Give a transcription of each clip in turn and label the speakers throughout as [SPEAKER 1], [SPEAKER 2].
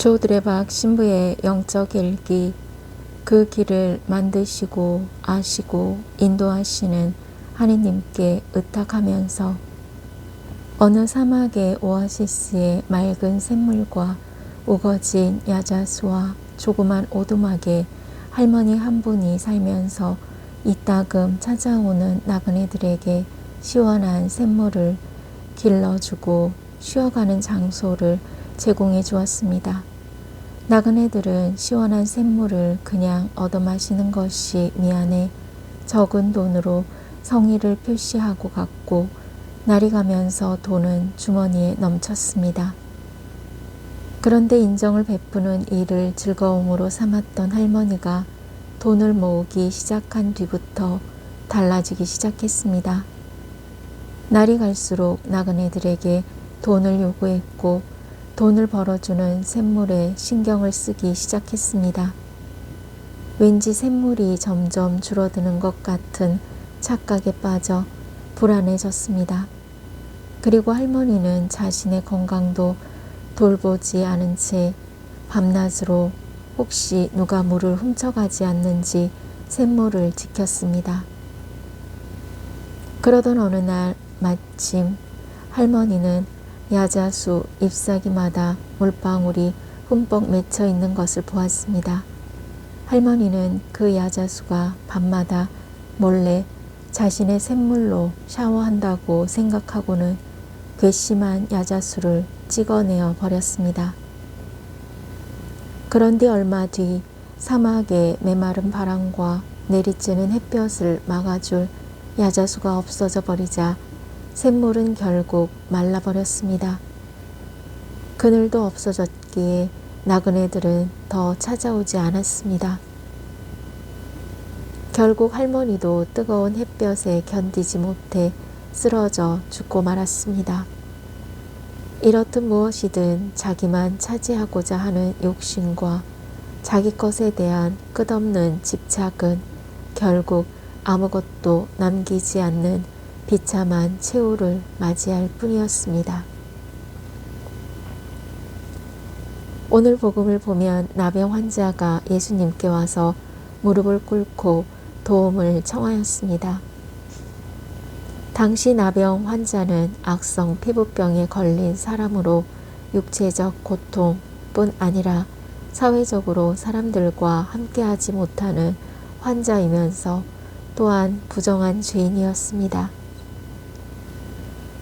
[SPEAKER 1] 조드레박 신부의 영적 일기. 그 길을 만드시고 아시고 인도하시는 하느님께 의탁하면서 어느 사막의 오아시스의 맑은 샘물과 우거진 야자수와 조그만 오두막에 할머니 한 분이 살면서 이따금 찾아오는 나그네들에게 시원한 샘물을 길러주고 쉬어가는 장소를 제공해 주었습니다. 나그네들은 시원한 샘물을 그냥 얻어마시는 것이 미안해 적은 돈으로 성의를 표시하고 갔고 날이 가면서 돈은 주머니에 넘쳤습니다. 그런데 인정을 베푸는 일을 즐거움으로 삼았던 할머니가 돈을 모으기 시작한 뒤부터 달라지기 시작했습니다. 날이 갈수록 나그네들에게 돈을 요구했고 돈을 벌어주는 샘물에 신경을 쓰기 시작했습니다. 왠지 샘물이 점점 줄어드는 것 같은 착각에 빠져 불안해졌습니다. 그리고 할머니는 자신의 건강도 돌보지 않은 채 밤낮으로 혹시 누가 물을 훔쳐가지 않는지 샘물을 지켰습니다. 그러던 어느 날 마침 할머니는 야자수 잎사귀마다 물방울이 흠뻑 맺혀 있는 것을 보았습니다. 할머니는 그 야자수가 밤마다 몰래 자신의 샘물로 샤워한다고 생각하고는 괘씸한 야자수를 찍어내어 버렸습니다. 그런 뒤 얼마 뒤 사막의 메마른 바람과 내리쬐는 햇볕을 막아줄 야자수가 없어져 버리자 샘물은 결국 말라버렸습니다. 그늘도 없어졌기에 나그네들은 더 찾아오지 않았습니다. 결국 할머니도 뜨거운 햇볕에 견디지 못해 쓰러져 죽고 말았습니다. 이렇듯 무엇이든 자기만 차지하고자 하는 욕심과 자기 것에 대한 끝없는 집착은 결국 아무것도 남기지 않는 비참한 최후를 맞이할 뿐이었습니다. 오늘 복음을 보면 나병 환자가 예수님께 와서 무릎을 꿇고 도움을 청하였습니다. 당시 나병 환자는 악성 피부병에 걸린 사람으로 육체적 고통뿐 아니라 사회적으로 사람들과 함께하지 못하는 환자이면서 또한 부정한 죄인이었습니다.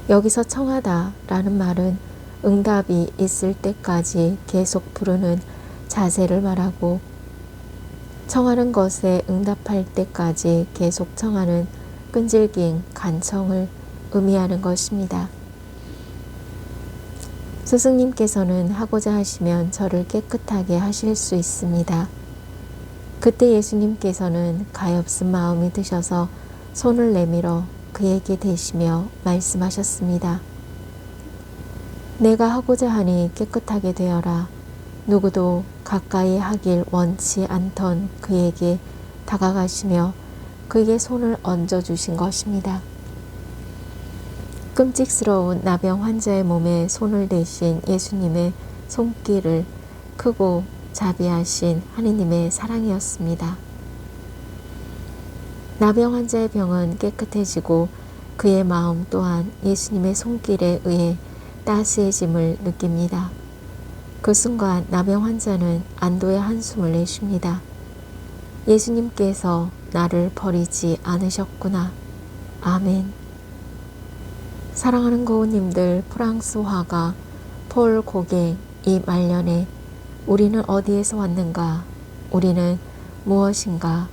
[SPEAKER 1] 여기서 청하다 라는 말은 응답이 있을 때까지 계속 부르는 자세를 말하고 청하는 것에 응답할 때까지 계속 청하는 끈질긴 간청을 의미하는 것입니다. 스승님께서는 하고자 하시면 저를 깨끗하게 하실 수 있습니다. 그때 예수님께서는 가엾은 마음이 드셔서 손을 내밀어 그에게 대시며 말씀하셨습니다. 내가 하고자 하니 깨끗하게 되어라. 누구도 가까이 하길 원치 않던 그에게 다가가시며 그에게 손을 얹어주신 것입니다. 끔찍스러운 나병 환자의 몸에 손을 대신 예수님의 손길을 크고 자비하신 하느님의 사랑이었습니다. 나병 환자의 병은 깨끗해지고 그의 마음 또한 예수님의 손길에 의해 따스해짐을 느낍니다. 그 순간 나병 환자는 안도의 한숨을 내쉽니다. 예수님께서 나를 버리지 않으셨구나. 아멘. 사랑하는 고우님들, 프랑스 화가 폴 고갱 이 말년에 우리는 어디에서 왔는가? 우리는 무엇인가?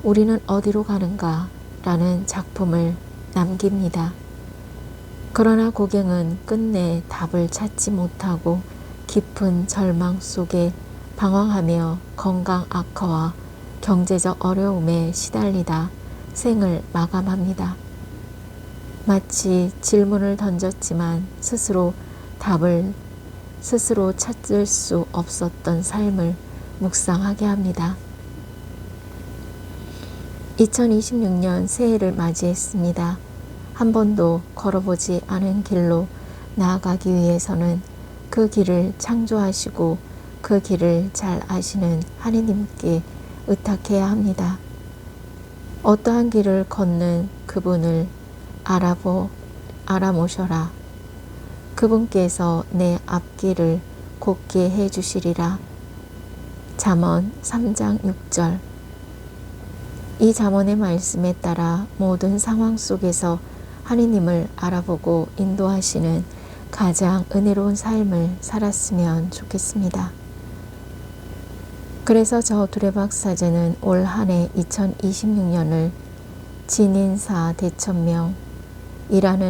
[SPEAKER 1] 우리는 어디로 가는가? 라는 작품을 남깁니다. 그러나 고갱은 끝내 답을 찾지 못하고 깊은 절망 속에 방황하며 건강 악화와 경제적 어려움에 시달리다 생을 마감합니다. 마치 질문을 던졌지만 스스로 답을 스스로 찾을 수 없었던 삶을 묵상하게 합니다. 2026년 새해를 맞이했습니다. 한 번도 걸어보지 않은 길로 나아가기 위해서는 그 길을 창조하시고 그 길을 잘 아시는 하느님께 의탁해야 합니다. 어떠한 길을 걷는 그분을 알아모셔라. 그분께서 내 앞길을 곧게 해주시리라. 잠언 3장 6절. 이 잠언의 말씀에 따라 모든 상황 속에서 하느님을 알아보고 인도하시는 가장 은혜로운 삶을 살았으면 좋겠습니다. 그래서 저 두레박 사제는 올 한 해 2026년을 진인사 대천명이라는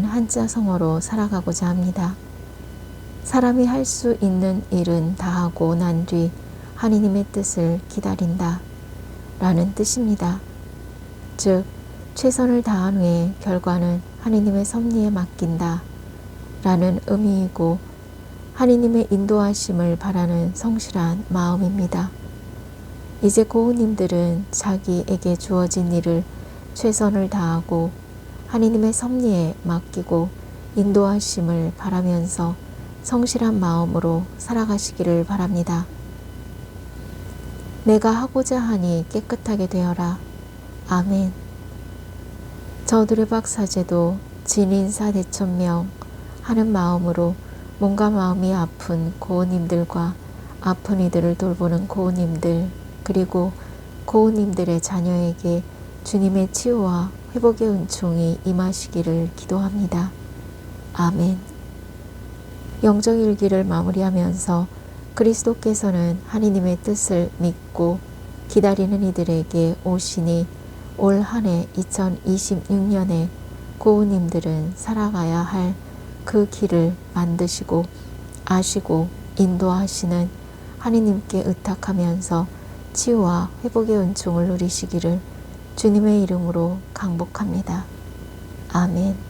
[SPEAKER 1] 한자 성어로 살아가고자 합니다. 사람이 할 수 있는 일은 다 하고 난 뒤 하느님의 뜻을 기다린다 라는 뜻입니다. 즉 최선을 다한 후에 결과는 하느님의 섭리에 맡긴다 라는 의미이고 하느님의 인도하심을 바라는 성실한 마음입니다. 이제 고우님들은 자기에게 주어진 일을 최선을 다하고 하느님의 섭리에 맡기고 인도하심을 바라면서 성실한 마음으로 살아가시기를 바랍니다. 내가 하고자 하니 깨끗하게 되어라. 아멘. 저 두레박 사제도 진인사 대천명 하는 마음으로 몸과 마음이 아픈 고우님들과 아픈 이들을 돌보는 고우님들 그리고 고우님들의 자녀에게 주님의 치유와 회복의 은총이 임하시기를 기도합니다. 아멘. 영정일기를 마무리하면서 그리스도께서는 하느님의 뜻을 믿고 기다리는 이들에게 오시니 올 한 해 2026년에 고우님들은 살아가야 할 그 길을 만드시고 아시고 인도하시는 하느님께 의탁하면서 치유와 회복의 은총을 누리시기를 주님의 이름으로 강복합니다. 아멘.